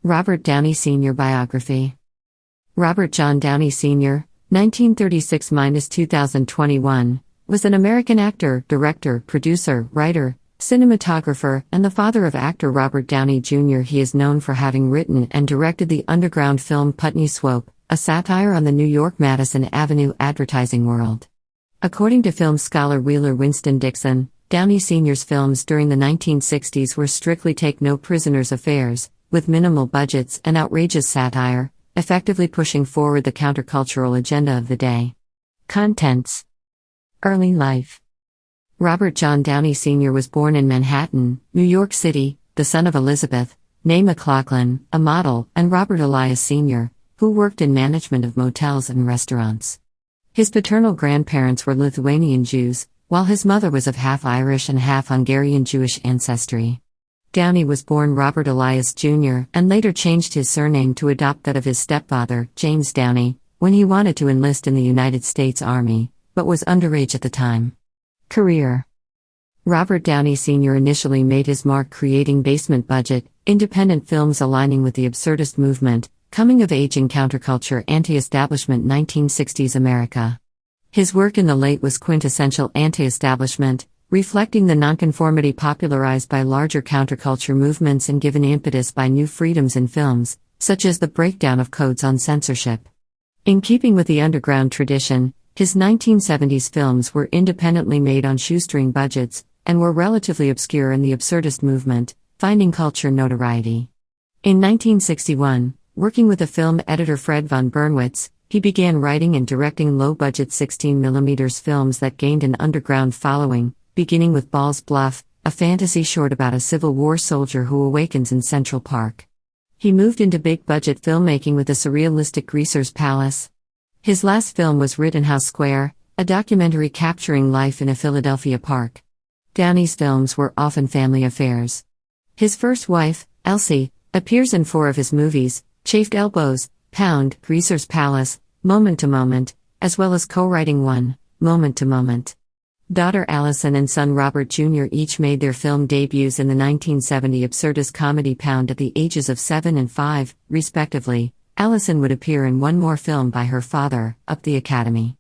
Robert Downey Sr. Biography. Robert John Downey Sr., 1936–2021, was an American actor, director, producer, writer, cinematographer, and the father of actor Robert Downey Jr. He is known for having written and directed the underground film Putney Swope, a satire on the New York Madison Avenue advertising world. According to film scholar Wheeler Winston Dixon, Downey Sr.'s films during the 1960s were strictly take-no-prisoners affairs, with minimal budgets and outrageous satire, effectively pushing forward the countercultural agenda of the day. Contents. Early life. Robert John Downey Sr. was born in Manhattan, New York City, the son of Elizabeth, née McLaughlin, a model, and Robert Elias Sr., who worked in management of motels and restaurants. His paternal grandparents were Lithuanian Jews, while his mother was of half Irish and half Hungarian Jewish ancestry. Downey was born Robert Elias Jr. and later changed his surname to adopt that of his stepfather, James Downey, when he wanted to enlist in the United States Army, but was underage at the time. Career. Robert Downey Sr. initially made his mark creating basement-budget, independent films aligning with the absurdist movement, coming-of-age in counterculture anti-establishment 1960s America. His work in the late was quintessential anti-establishment, reflecting the nonconformity popularized by larger counterculture movements and given impetus by new freedoms in films, such as the breakdown of codes on censorship. In keeping with the underground tradition, his 1970s films were independently made on shoestring budgets, and were relatively obscure in the absurdist movement, finding culture notoriety. In 1961, working with the film editor Fred von Bernwitz, he began writing and directing low-budget 16mm films that gained an underground following, beginning with Ball's Bluff, a fantasy short about a Civil War soldier who awakens in Central Park. He moved into big-budget filmmaking with the surrealistic Greaser's Palace. His last film was Rittenhouse Square, a documentary capturing life in a Philadelphia park. Downey's films were often family affairs. His first wife, Elsie, appears in 4 of his movies: Chafed Elbows, Pound, Greaser's Palace, Moment to Moment, as well as co-writing one, Moment to Moment. Daughter Allison and son Robert Jr. each made their film debuts in the 1970 absurdist comedy Pound at the ages of 7 and 5, respectively. Allison would appear in one more film by her father, Up the Academy.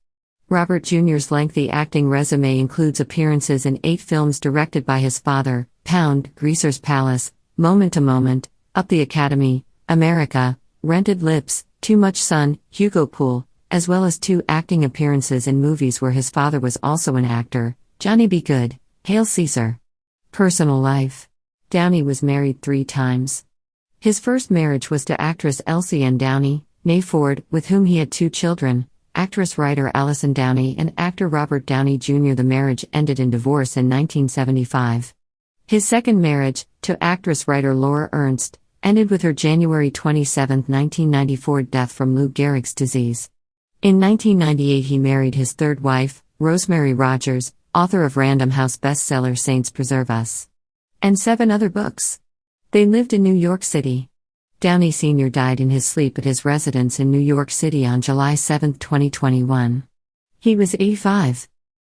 Robert Jr.'s lengthy acting resume includes appearances in 8 films directed by his father: Pound, Greaser's Palace, Moment to Moment, Up the Academy, America, Rented Lips, Too Much Sun, Hugo Pool, as well as 2 acting appearances in movies where his father was also an actor: Johnny Be Good, Hail Caesar. Personal life. Downey was married 3 times. His first marriage was to actress Elsie Ann Downey, née Ford, with whom he had 2 children, actress-writer Allison Downey and actor Robert Downey Jr. The marriage ended in divorce in 1975. His second marriage, to actress-writer Laura Ernst, ended with her January 27, 1994 death from Lou Gehrig's disease. In 1998 he married his third wife, Rosemary Rogers, author of Random House bestseller Saints Preserve Us, and 7 other books. They lived in New York City. Downey Sr. died in his sleep at his residence in New York City on July 7, 2021. He was 85.